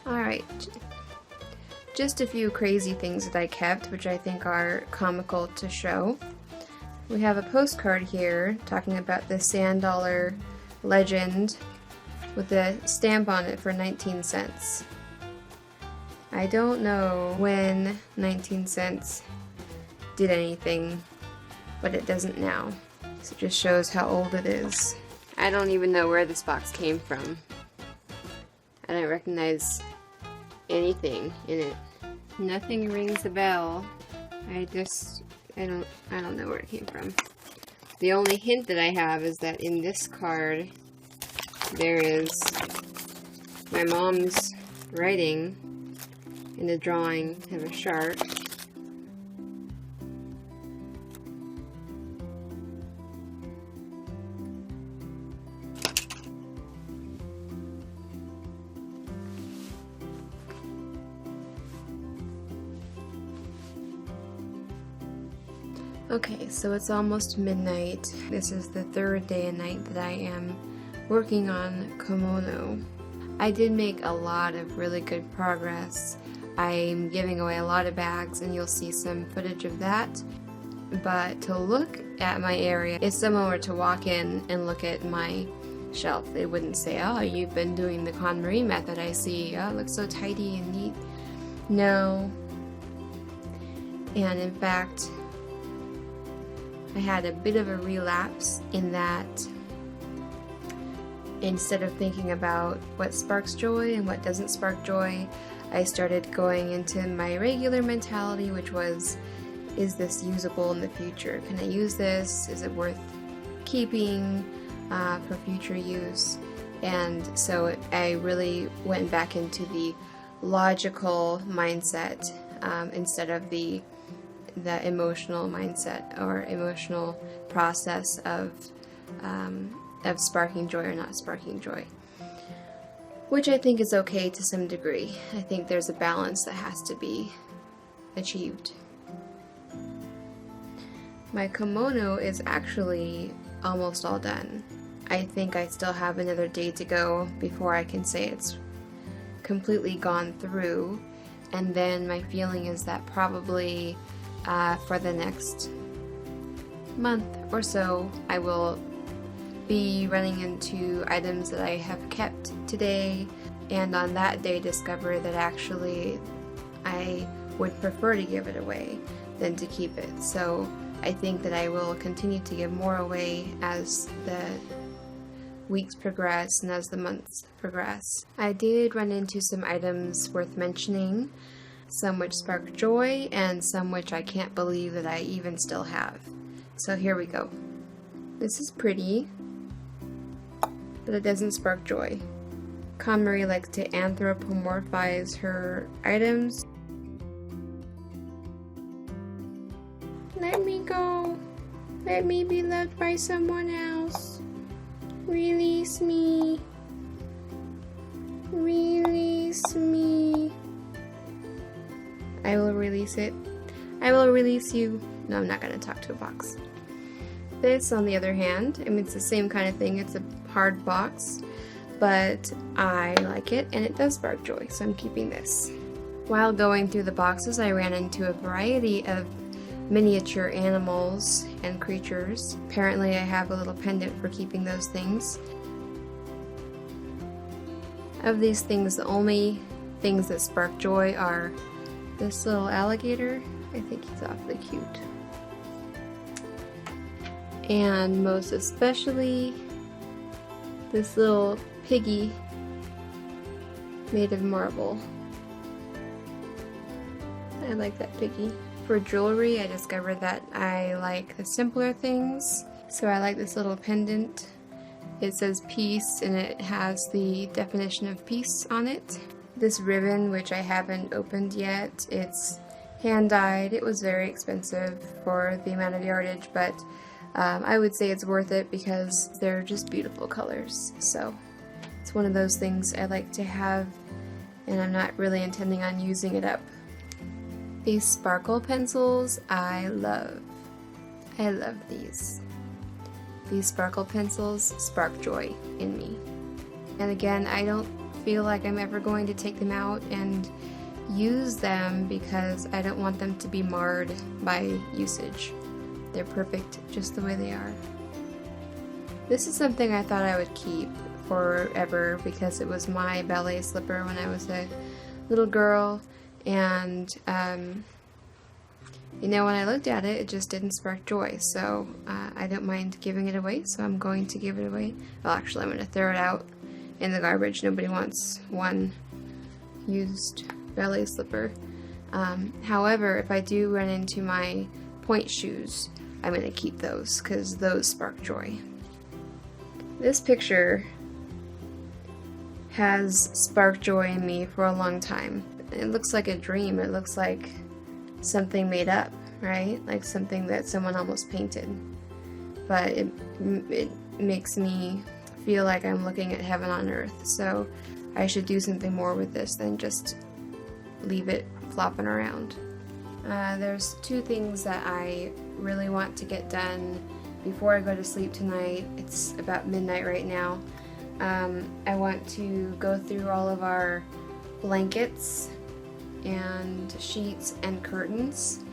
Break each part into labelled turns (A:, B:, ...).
A: Alright, just a few crazy things that I kept, which I think are comical to show. We have a postcard here talking about the sand dollar legend with a stamp on it for 19 cents. I don't know when 19 cents did anything, but it doesn't now. So it just shows how old it is. I don't even know where this box came from. I don't recognize anything in it. Nothing rings a bell. I don't know where it came from. The only hint that I have is that in this card there is my mom's writing in the drawing of a shark. Okay, so it's almost midnight. This is the third day and night that I am working on Komono. I did make a lot of really good progress. I'm giving away a lot of bags and you'll see some footage of that. But to look at my area, if someone were to walk in and look at my shelf, they wouldn't say, "Oh, you've been doing the KonMari method, I see. Oh, it looks so tidy and neat." No. And in fact, I had a bit of a relapse in that instead of thinking about what sparks joy and what doesn't spark joy, I started going into my regular mentality, which was, is this usable in the future? Can I use this? Is it worth keeping for future use? And so I really went back into the logical mindset instead of the emotional mindset or emotional process of sparking joy or not sparking joy, which I think is okay to some degree. I think there's a balance that has to be achieved. My kimono is actually almost all done. I think I still have another day to go before I can say it's completely gone through, and then my feeling is that probably for the next month or so, I will be running into items that I have kept today, and on that day discover that actually I would prefer to give it away than to keep it. So I think that I will continue to give more away as the weeks progress and as the months progress. I did run into some items worth mentioning, some which spark joy and some which I can't believe that I even still have. So here we go. This is pretty, but it doesn't spark joy. KonMari likes to anthropomorphize her items. Let me go. Let me be loved by someone else. Release me. Release me. I will release it. I will release you. No, I'm not going to talk to a box. This, on the other hand, I mean, it's the same kind of thing. It's a hard box, but I like it and it does spark joy, so I'm keeping this. While going through the boxes, I ran into a variety of miniature animals and creatures. Apparently, I have a little pendant for keeping those things. Of these things, the only things that spark joy are this little alligator. I think he's awfully cute. And most especially this little piggy made of marble. I like that piggy. For jewelry, I discovered that I like the simpler things. So I like this little pendant. It says peace and it has the definition of peace on it. This ribbon, which I haven't opened yet, it's hand-dyed. It was very expensive for the amount of yardage, but I would say it's worth it because they're just beautiful colors. So it's one of those things I like to have, and I'm not really intending on using it up. These sparkle pencils I love. I love these. These sparkle pencils spark joy in me. And again, I don't feel like I'm ever going to take them out and use them because I don't want them to be marred by usage. They're perfect just the way they are. This is something I thought I would keep forever because it was my ballet slipper when I was a little girl, and you know, when I looked at it, it just didn't spark joy, so I don't mind giving it away, so I'm going to give it away. Well, actually, I'm going to throw it out in the garbage. Nobody wants one used ballet slipper. However, if I do run into my point shoes, I'm going to keep those because those spark joy. This picture has sparked joy in me for a long time. It looks like a dream. It looks like something made up, right? Like something that someone almost painted. But it makes me feel like I'm looking at heaven on earth. So I should do something more with this than just leave it flopping around. There's two things that I really want to get done before I go to sleep tonight. It's about midnight right now. I want to go through all of our blankets and sheets and curtains,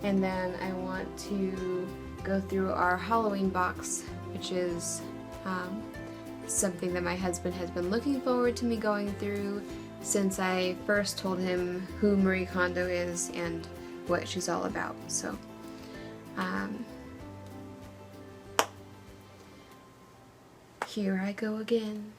A: and then I want to go through our Halloween box, which is something that my husband has been looking forward to me going through since I first told him who Marie Kondo is and what she's all about. So here I go again.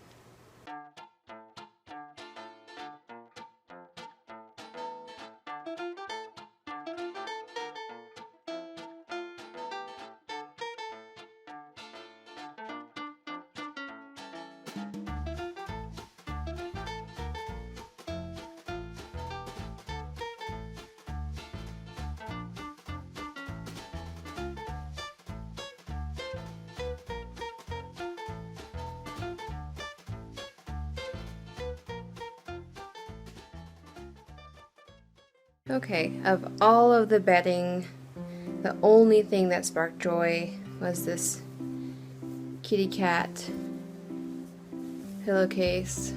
A: Okay, of all of the bedding, the only thing that sparked joy was this kitty cat pillowcase.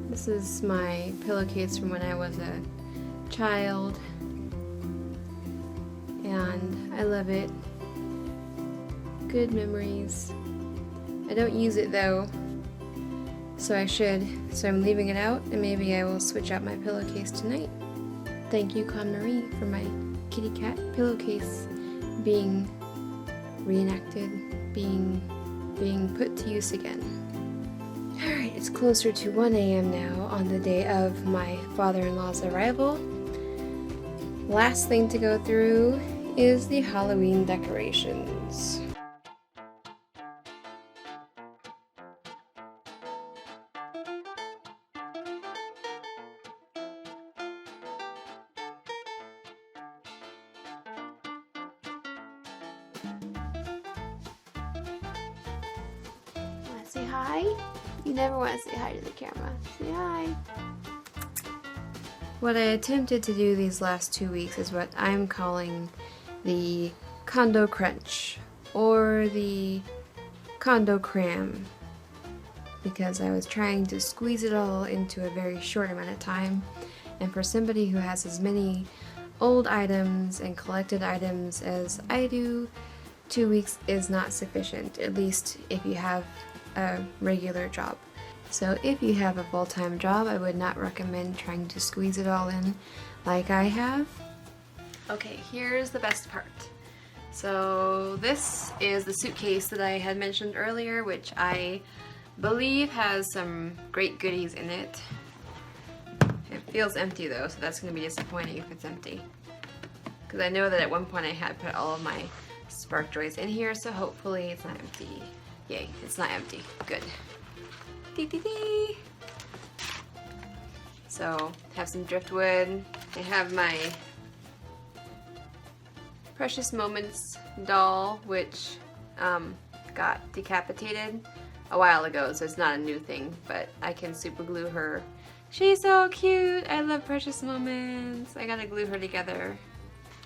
A: This is my pillowcase from when I was a child, and I love it. Good memories. I don't use it though, so I should. So I'm leaving it out, and maybe I will switch out my pillowcase tonight. Thank you, Marie, for my kitty cat pillowcase being reenacted, being put to use again. Alright, it's closer to 1 a.m. now on the day of my father-in-law's arrival. Last thing to go through is the Halloween decorations. Want to say hi? You never want to say hi to the camera. Say hi. What I attempted to do these last 2 weeks is what I'm calling the Kondo Crunch, or the Kondo Cram, because I was trying to squeeze it all into a very short amount of time, and for somebody who has as many old items and collected items as I do, 2 weeks is not sufficient, at least if you have a regular job. So if you have a full-time job, I would not recommend trying to squeeze it all in like I have. Okay, here's the best part. So this is the suitcase that I had mentioned earlier, which I believe has some great goodies in it. It feels empty though, so that's going to be disappointing if it's empty. Because I know that at one point I had put all of my spark joys in here, so hopefully it's not empty. Yay, it's not empty. Good. Dee dee dee. So, have some driftwood. I have my Precious Moments doll, which got decapitated a while ago, so it's not a new thing, but I can super glue her. She's so cute! I love Precious Moments. I gotta glue her together.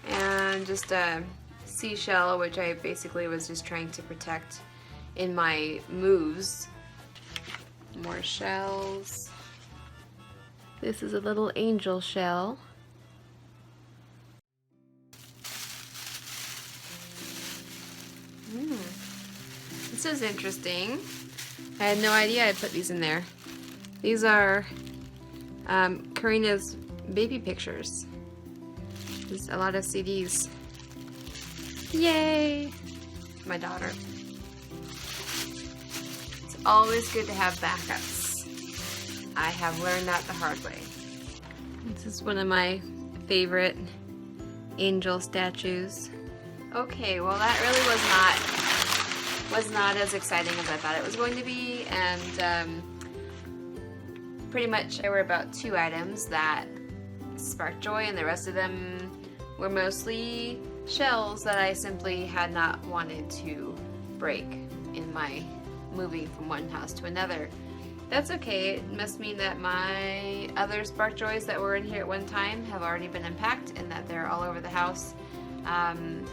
A: And just a seashell, which I basically was just trying to protect in my moves More shells. This is a little angel shell. This is interesting. I had no idea I put these in there. These are Karina's baby pictures. There's a lot of CDs. Yay! My daughter. It's always good to have backups. I have learned that the hard way. This is one of my favorite angel statues. Okay, well that really was not as exciting as I thought it was going to be, and pretty much there were about 2 items that sparked joy, and the rest of them were mostly shells that I simply had not wanted to break in my moving from one house to another. That's okay. It must mean that my other spark joys that were in here at one time have already been unpacked, and that they're all over the house, and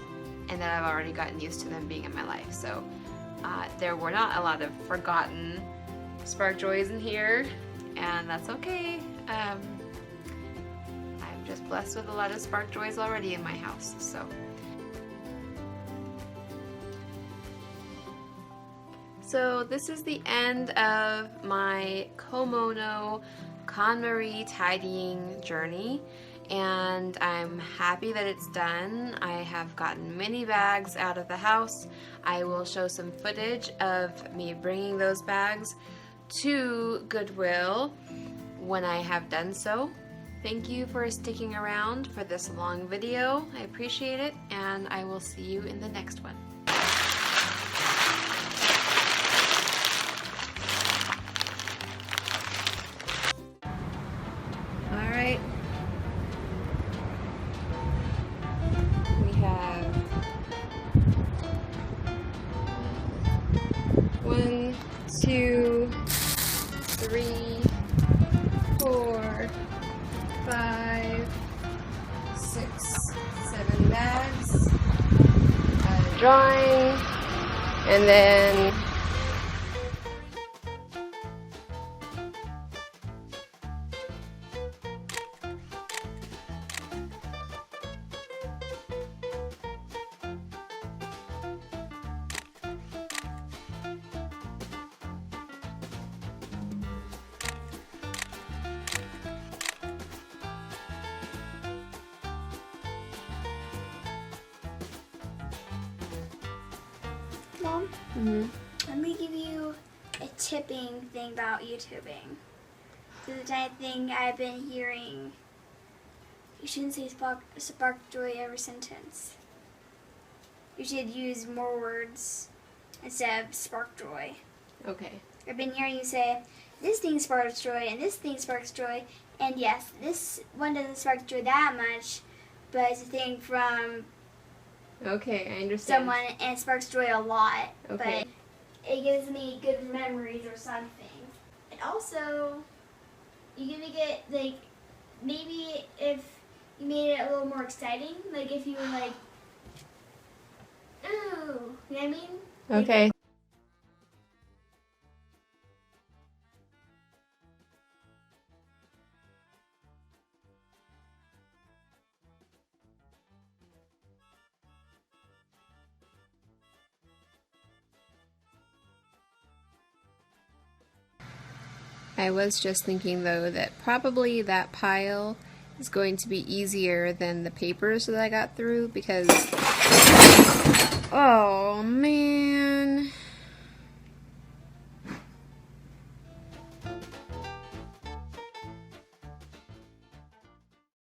A: that I've already gotten used to them being in my life. So there were not a lot of forgotten spark joys in here, and that's okay. I'm just blessed with a lot of spark joys already in my house. So this is the end of my Komono KonMari tidying journey, and I'm happy that it's done. I have gotten many bags out of the house. I will show some footage of me bringing those bags to Goodwill when I have done so. Thank you for sticking around for this long video. I appreciate it, and I will see you in the next one. Alright. We have 1, 2, 3, 4, 5, 6, 7 bags, drawing, and then
B: Mom, let me give you a tipping thing about YouTubing. This is the type of thing I've been hearing. You shouldn't say spark joy every sentence. You should use more words instead of spark joy.
A: okay.
B: I've been hearing you say, this thing sparks joy and this thing sparks joy. And yes, this one doesn't spark joy that much, but it's a thing from
A: Okay, I understand.
B: someone, and it sparks joy a lot,
A: Okay.
B: but it gives me good memories or something. And also, you can make it, like, maybe if you made it a little more exciting, like if you were like, ooh, you know what I mean?
A: Okay. I was just thinking though that probably that pile is going to be easier than the papers that I got through because, oh man.